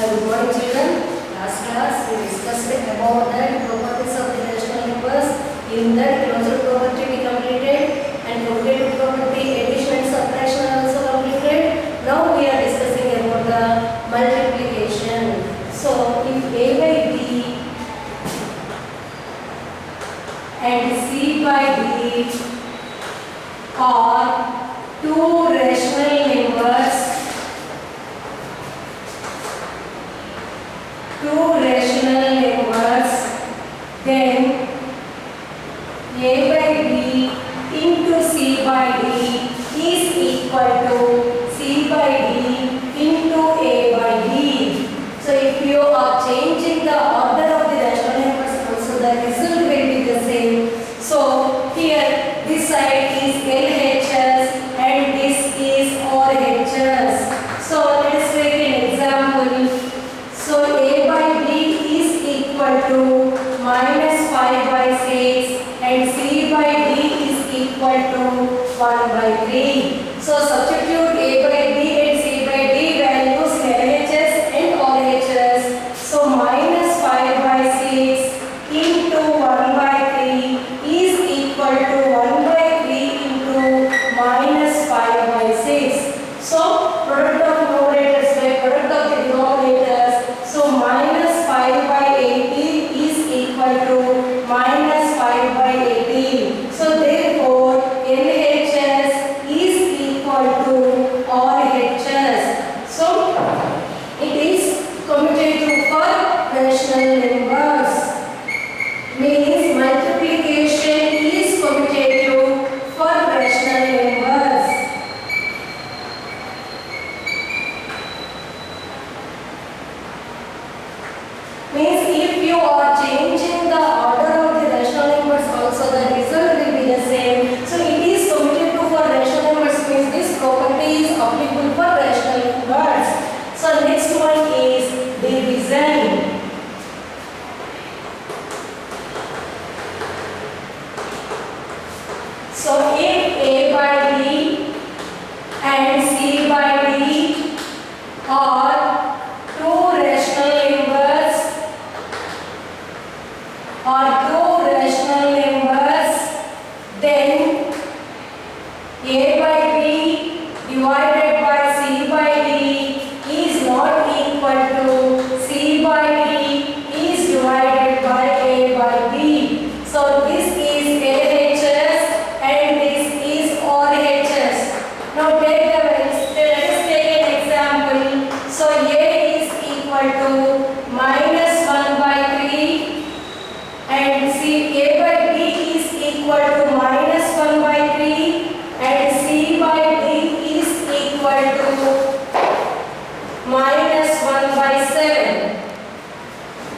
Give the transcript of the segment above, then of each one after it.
Good morning children. Last class we discussed about the properties of the rational numbers. In that closure property we completed and commutative property, addition and subtraction are also completed. Now we are discussing about the multiplication. So if a by b and c by d are two rational numbers, then a by b into c by d is equal to c by d into a by d. So if you are changing the order of the rational numbers also, the result will be the same. So here this side is LHS and this is RHS. So let us take an example. So a by b is equal to minus 5 by 6 and c by d is equal to 1 by 3. So substitute a by b and c by d values in LHS and RHS. So minus 5 by 6 into 1 by 3 is equal to 1 by 3 into minus 5 by 6. So product of numerators by product of the denominators. So minus 5 by 18 is equal to minus 5 by 18. So therefore LHS is equal to RHS. So it is commutative for rational numbers. Means multiplication is commutative for rational numbers. Means if you are changing the order of the rational numbers also, the result will be the same. So it is commutative for rational numbers, means this property is applicable for rational numbers. So next one is division. So if a by b and c by d are two rational numbers, then a by b divided by c by d is not equal to c by d is divided by a by b. So this is LHS and this is RHS. Now take the values. Let us take an example. So a is equal to minus 1 by 3 and a by b is equal to minus 1 by 3 and c by d is equal to minus 1 by 7.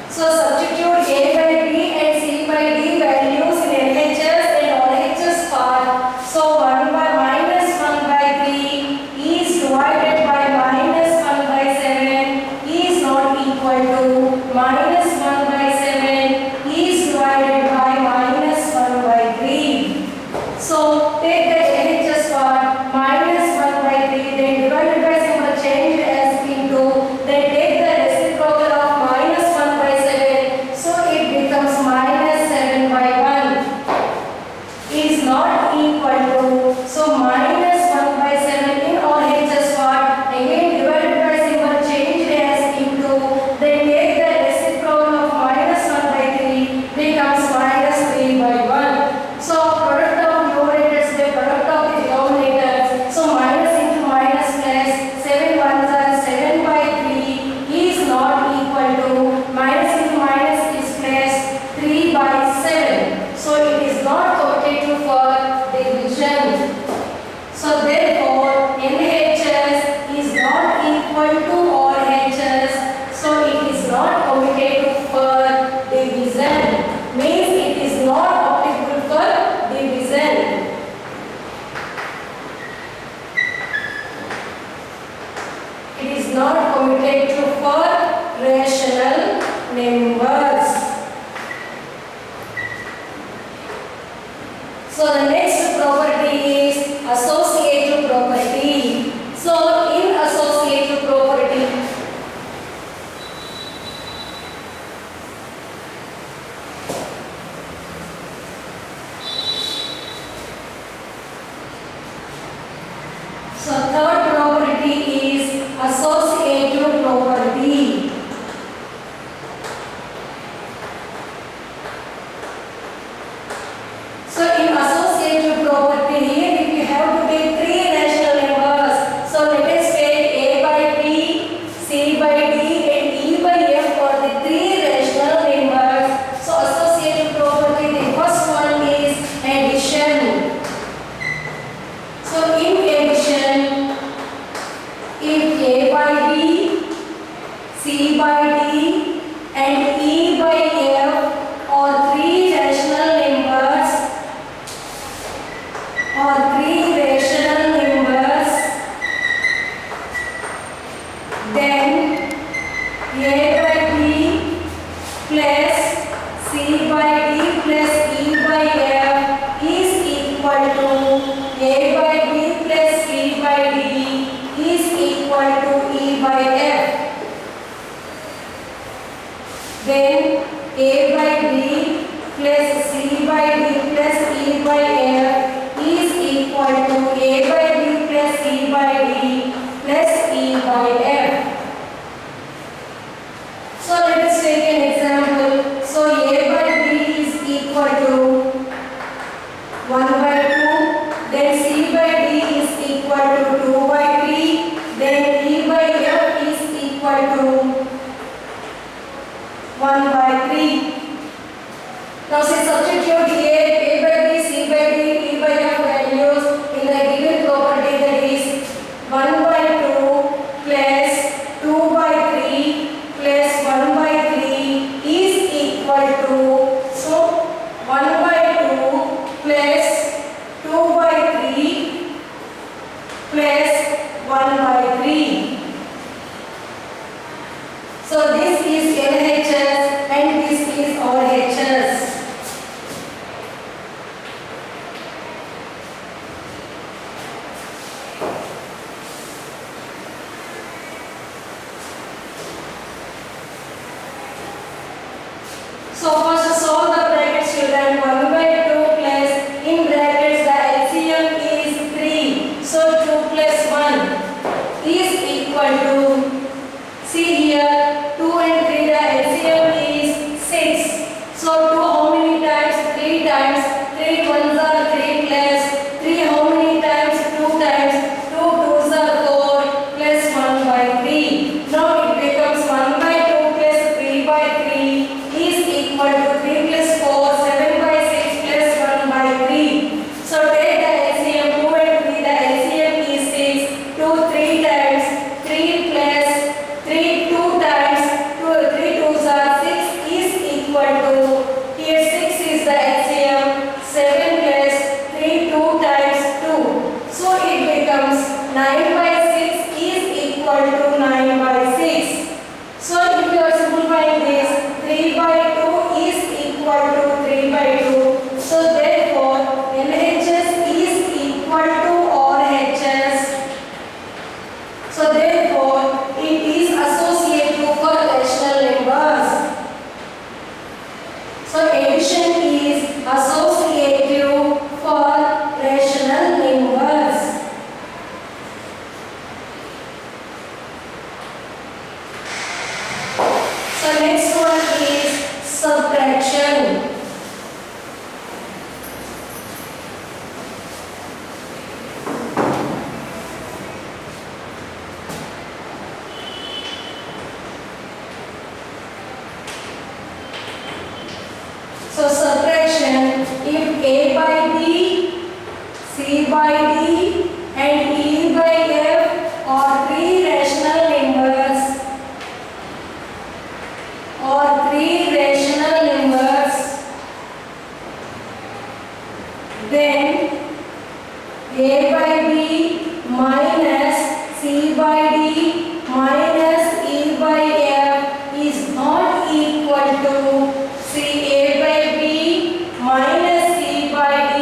So substitute a by b and c by d values in LHS and RHS part. So 1 by minus 1 by 3 is divided by minus 1 by 7 is not equal to minus 1 by 7 is divided by minus 1 by 3. So take the LHS part, minus 1 by 3, then divided by symbol change as into, then take the reciprocal of minus 1 by 7, so it becomes minus 7 by 1 is not equal to, so minus 1 by 7 in RHS part, again divided by symbol change as into, then take the reciprocal of minus 1 by 3 becomes minus 3 by 1. So product of numerators by product of the denominators. So minus into minus plus 7 ones are 7 by 3 is not equal to minus into minus is plus 3 by 7. So it is not commutative for division. So therefore LHS is not equal to RHS. So it is not commutative for division. Means it is not applicable for division. It is not commutative for rational numbers. So the next property is associative property. So in associative property, by D and E by F are three rational numbers, then A by B plus C by D plus E by F is equal to A by B plus C by D is equal to E by F. Then A by B plus C by D plus E by F is equal to A by B plus C by D plus E by F. So let us take an example. So A by B is equal to 1 by 2, then C by D is equal to 2 by 3, then E by F is equal to 1 by 3. Now say substitute A by B, C by D, E by F values in the given property, that is 1 by 2 plus 2 by 3 plus 1 by 3 is equal to, so 1 by 2 plus 2 by 3 plus 1 by 3. So this is LHS and this is RHS. So first solve the brackets children. 1 by 2 plus, in brackets the LCM is 3. So 2 plus 1 is equal to, see here 2 and 3 the LCM is 6. So 2 how many times? 3 times. 3 ones are 3 plus 3 how many times? 2 times. 2 twos are 4 plus 1 by 3. Now it becomes 1 by 2 plus 3 by 3 is equal to 3 plus 4, 7 by 6 plus 1 by 3. So take the LCM, 2 and 3, the LCM is 6. 2 3 times, 3 plus 3 2 times, 3 twos are 6 is equal to, here 6 is the LCM, 7 plus 3 2 times 2. So it becomes 9 by 6 is equal to 9 by 6. So if you are simplifying this, 3 by 2 is equal to 3 by 2. So therefore LHS is equal to RHS. So therefore it is associative for rational numbers. So addition is associative for rational numbers. So next one is subtraction. So subtraction, if A by B, C by D and E by F are three rational numbers, then A by B minus C by D minus E by F is not equal to, see, A by B minus C by D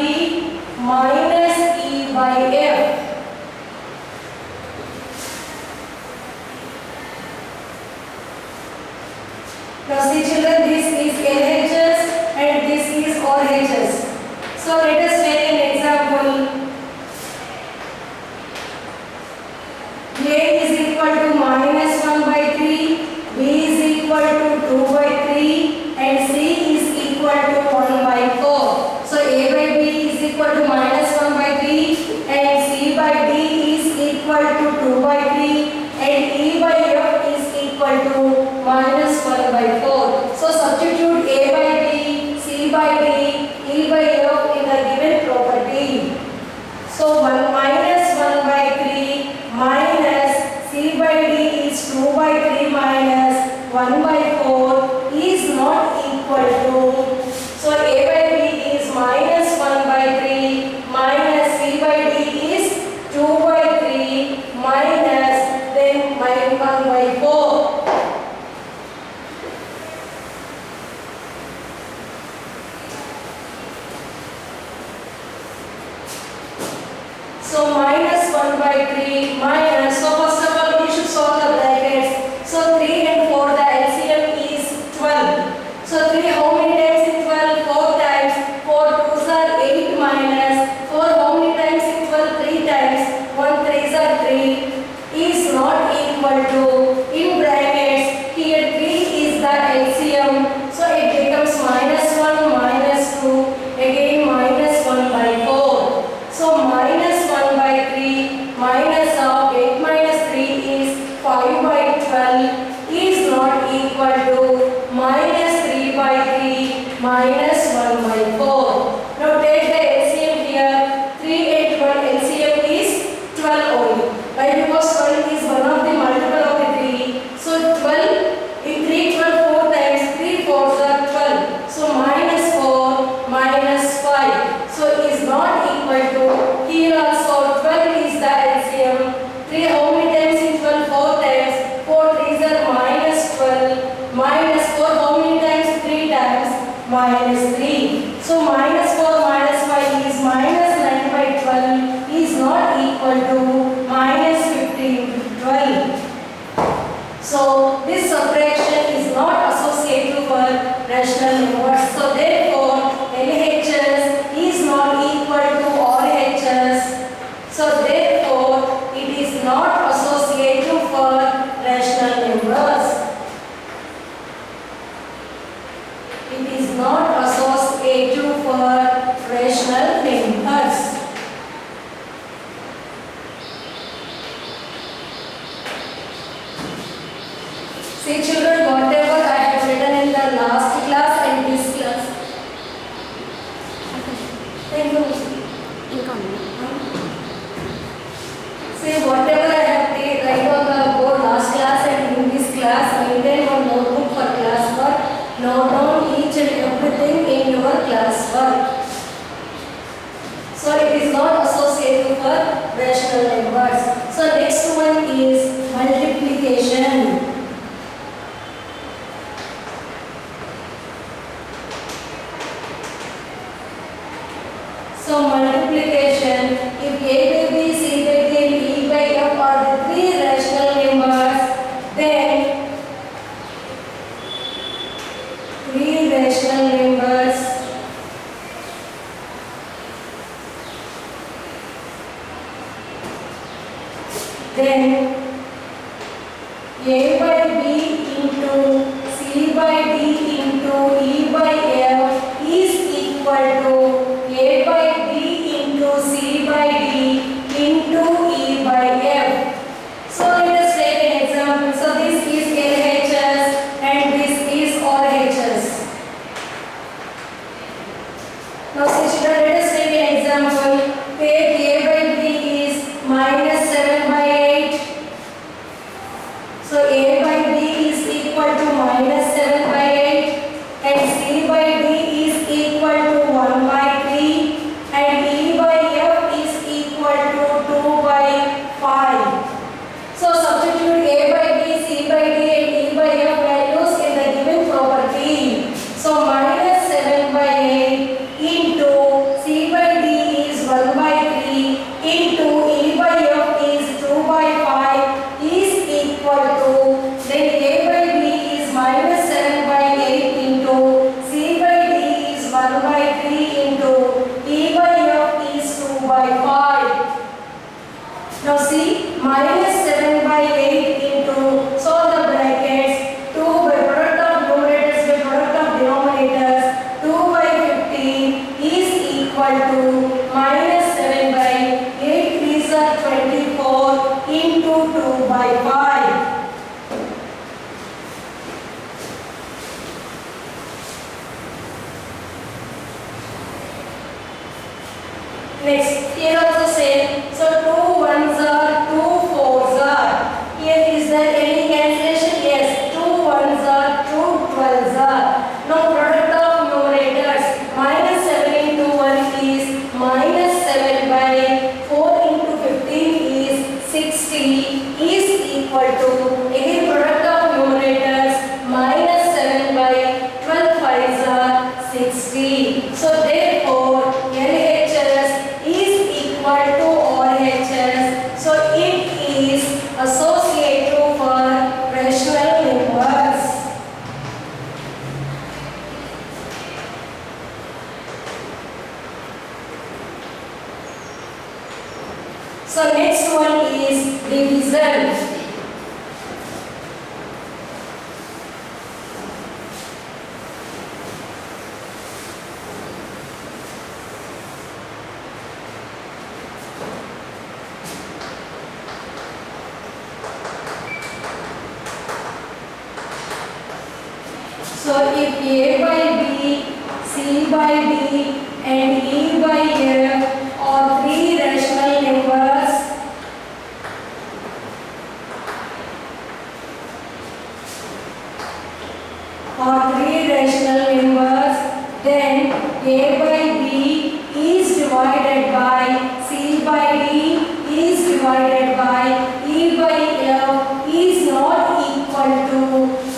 minus E by F. Now see children, this is LHS and this is RHS. So let us take an example. A is equal to minus 1 by 3, B is equal to 2 by 3 and C is equal to 1 by 4. So A by B is equal to minus 1 by 3 and C by D is equal to 2 by 3 and E by F is equal to minus 1 by 4. So substitute A by B, C by D, E by F in the given property. 12 is not equal to minus 3 by 3 minus 1 by 4. Now take the LCM here. 3 and 12 LCM is 12 only. Why? Because 12 is one of the multiple of the 3. So 12 in 3 12 4 times 3 4s are 12. So minus 4 minus 5. So is not equal to, here also 12 is the LCM. 3 how many times in 12? 4 times. 4 3s are minus 12. Minus 4 how many times? 3 times. Minus 3. So minus 4 minus 5 is minus 9 by 12 is not equal to minus 15 to 12. So this subtraction is not associative for rational numbers. So therefore LHS is not equal to RHS. So therefore it is not associative for rational numbers. It is not associative for rational numbers. See children, whatever I have written in the last class and this class. Thank you. See whatever I have written on the board last class and in this class, maintain one notebook for class work. Note down each and everything in your class work. So it is not associated for rational numbers. So next one is multiplication. So multiplication, if A by B, C by D and E by F are the three rational numbers, then three rational numbers then A by B into C by D into E by F is equal to A by B into C by D into E by F. So let us take an example. So this is LHS and this is RHS. Now children, let us take an example. Take A by B is minus 7 by 8. So A by B is equal to minus 7 by 8 and C by D is equal to 1 by 3 and E by F is equal to 2 by 5. So substitute A by B, C by D and E by F values in the given property. So minus 7 by 8 into C by D is 1 by 3 into E by F is 2 by 5 is equal to, then A by B is minus 7 by 8 into C by D is 1 by 3 into E by F is 2 by 5. Now see, minus 7 by 8 into, so the brackets, 2 by product of numerators by product of denominators, 2 by 15 is equal to minus 7 by 8 these are 24 into 2 by 5. Next, here also same. So 2 ones are 2 4s are. Here is there any cancellation? Yes. 2 ones are 2 12s are. Now product of numerators. Minus 7 into 1 is minus 7 by 4 into 15 is 60 is equal to, again product of numerators, minus 7 by 12 5s are 60. So therefore LHS is equal to RHS. So it is associative for rational numbers. So if A by B, C by D and E by F are three rational numbers, then A by B is divided by C by D is divided by E by F is not equal to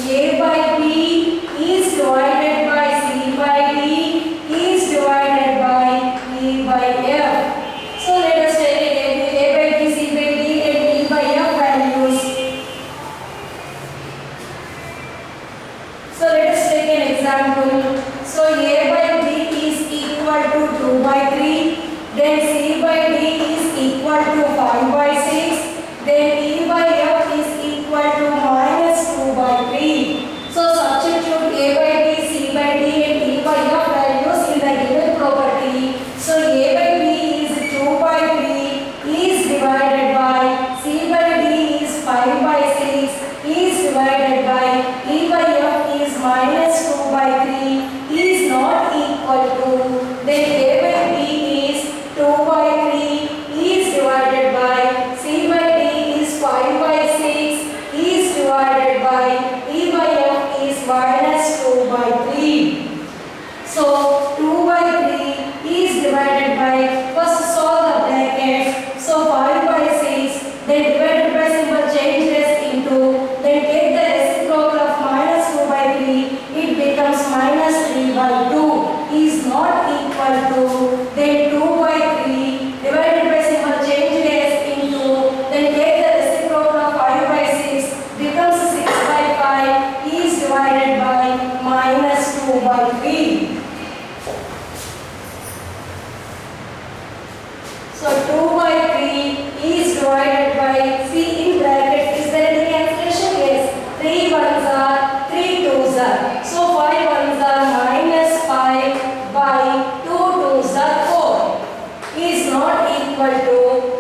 A by B is divided by C by D is divided by E by F. So let us take A by B, C by D and E by F values. So let us take an example. So A by B is equal to 2 by 3, then C by D is equal to 5 by 6, then E by F is equal to minus 2 by 3. So substitute A by B, C by D and E by F values in the given property. So A by B is 2 by 3 is divided by C by D is 5 by 6 is divided by E by F is minus 2 by 3 is not equal to, then A by B is 2 by 3 is divided by C by D is 5 by 6 is divided by E by F is minus 2 by 3. So 2 by 3 is divided by, first solve the bracket, so 5 by 6, then divided by symbol change this into, then take the reciprocal of minus 2 by 3, it becomes minus 3 by 2 is not equal to, then 2 by 3 divided by symbol change this into, then take the reciprocal of 5 by 6 becomes 6 by 5 is divided by minus 2 by 3. So 2 by 3 is divided by, see in bracket, is there any cancellation? Yes. 3 ones are, 3 twos are. So 5 ones are minus 5 by 2 twos are 4 is not equal to,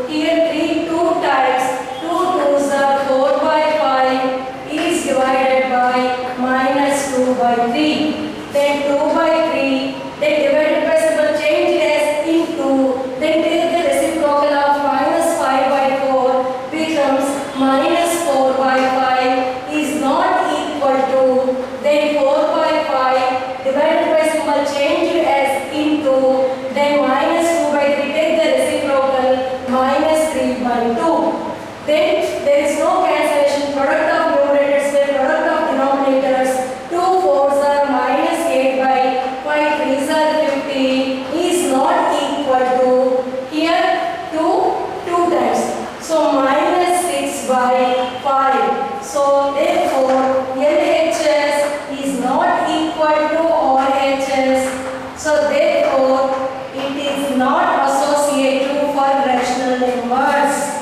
here 3 2 times 2 twos are 4 by 5 is divided by minus 2 by 3. Then 2 by 3, then divided by symbol change as into, then take the reciprocal of minus 5 by 4 becomes minus 4 by 5 is not equal to, then 4 by 5 divided by symbol change as into, then minus 2 by 3 take the reciprocal minus 3 by 2. Then there is no cancellation, product of numerators by product of denominators, 2 4s are minus 8 by 5 3s are 50 is not equal to, here 2 times, so minus 6 by 5. So therefore LHS is not equal to RHS. So therefore it is not associative for rational numbers.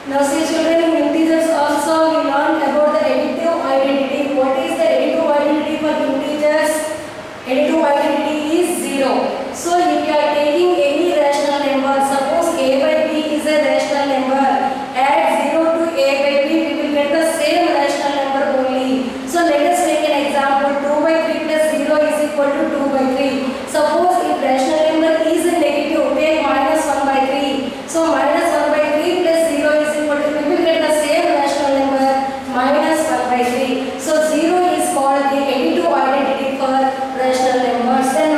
Now see children, in integers also we learned about the additive identity. What is the additive identity for integers? Additive identity is 0. So if you are taking any rational number, suppose A by B is a rational number, add 0 to A by B, we will get the same rational number only. So let us take an example, 2 by 3 plus 0 is equal to 2 by 3. Suppose if rational number is a negative, take minus 1 by 3. So minus 1 by 3 plus 0 is equal to, we will get the same rational number minus 1 by 3. So 0 is called the additive identity for rational numbers. Then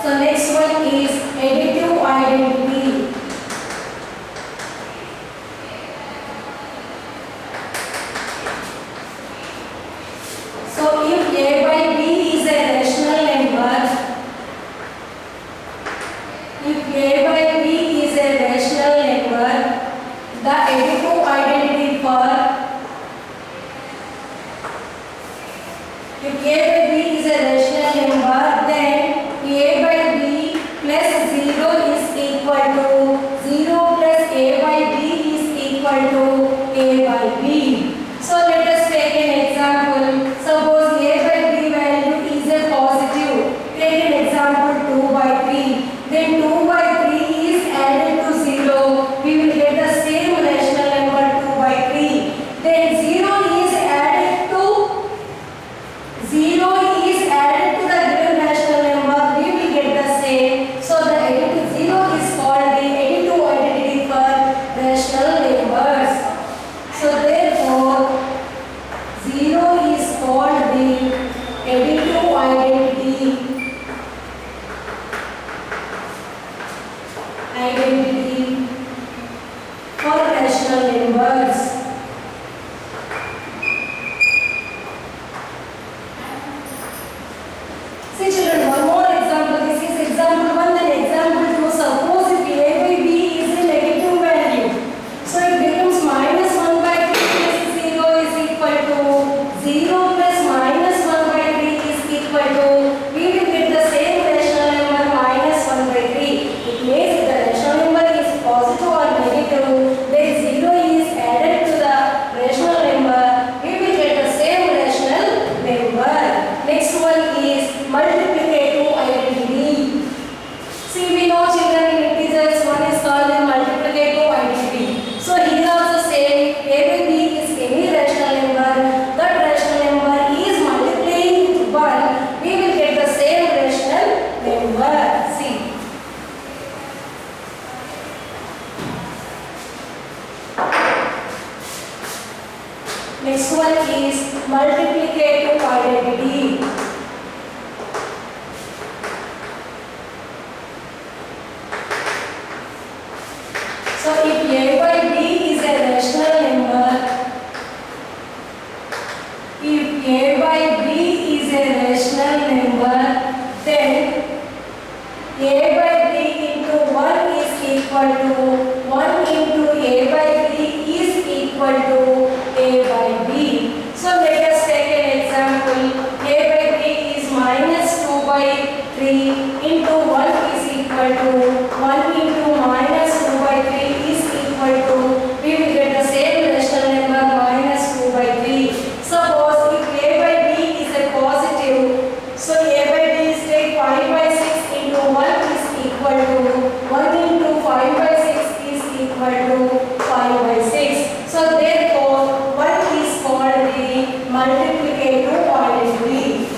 so next one is additive identity. So if A by B is a rational number, if A by B is a rational number, the additive identity for, if A by B is a rational number, then A by B plus 0 is equal to 0 plus A identity for rational numbers. See children, one more example. This is example 1 and example 2. Suppose if a by b is a negative value, so it becomes minus 1 by 3 plus 0 is equal to 0 plus minus 1 by 3 is equal to, we will get the same rational number minus 1 by 3. It means if the rational number is positive or negative, then 0 is added to the rational number, we will get the same rational number. Next one is multiplicative identity. See, we know children in integers one is called the multiplicative identity. So here also same, a by b is any rational number. That rational number is multiplying with 1. We will get the same rational number. See. Next one is multiplicative identity. So if a by b is a rational number, if a by b is a rational number, then a by b into 1 is equal to 1 into a by b is equal to a by b. So let us take an example. A by b is minus 2 by 3 into 1 is equal to 1 into minus 2 by 3 is equal to, we will get the same rational number minus 2 by 3. Suppose if a by b is a positive, so a by b is take 5 by 6 into 1 is equal to 1 into 5 by 6 is equal to 5 by 6. So therefore 1 is called the multiplicative identity.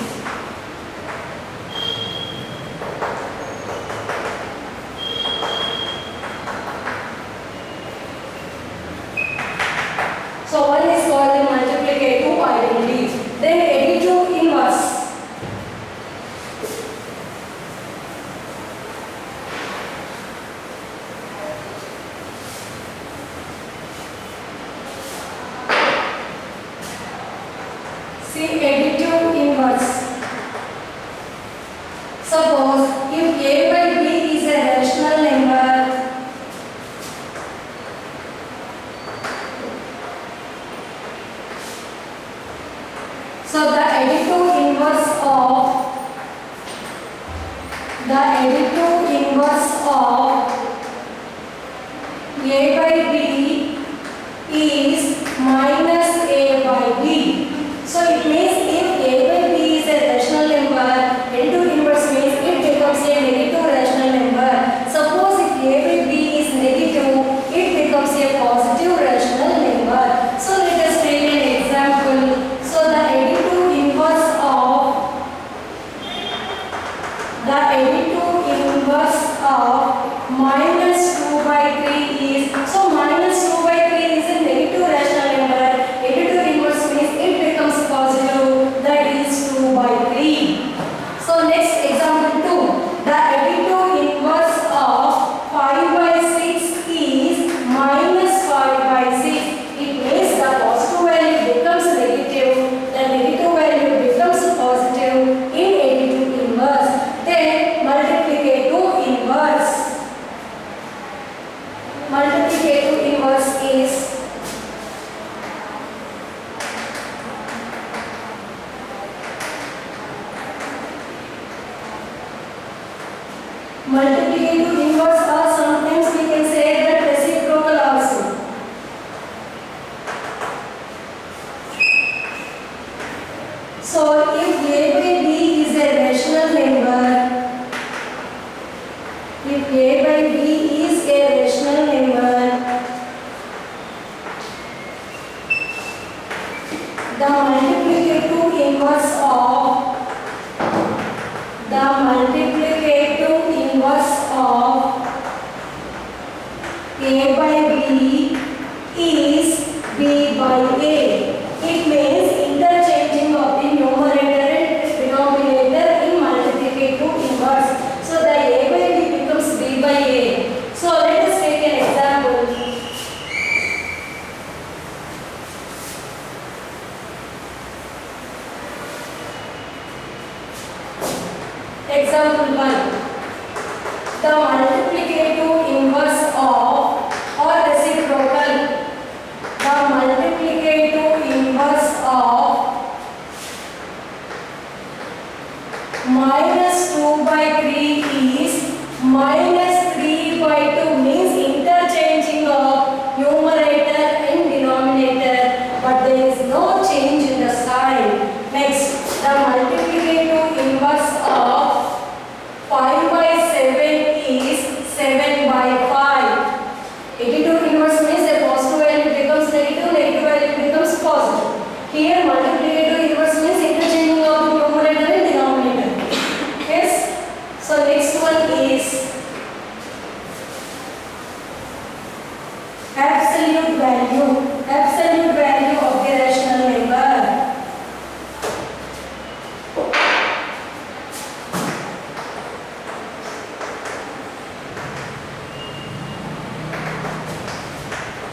absolute value of the rational number.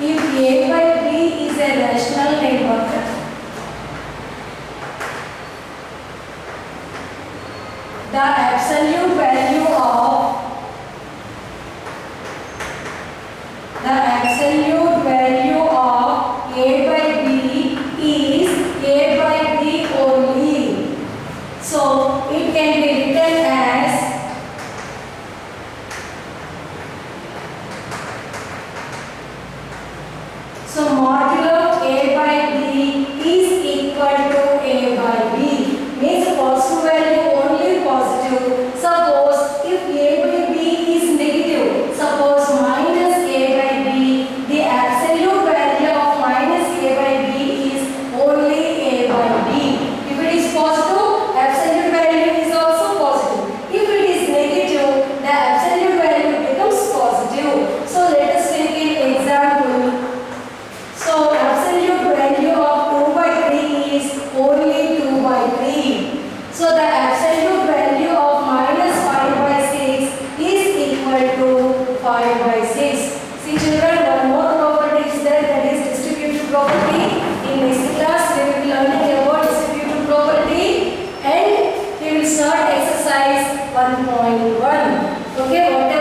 If a by b is a rational number, the absolute value of a by b is a by b only. So it can be written as modulo a by b is equal to a by b, means positive value only positive. Suppose if a by b is negative, suppose minus a by b, the absolute value of minus a by b is only a by b. If it is positive, absolute value is also positive. If it is negative, the absolute value becomes positive. So let us take an example. So absolute value of 2 by 3 is only 2 by 3. So the absolute value of minus 5 by 6 is equal to 5 by 6. See children, one more property is there, that is distributive property. In next class we will be learning about distributive property and we will start exercise 1.1. Okay, whatever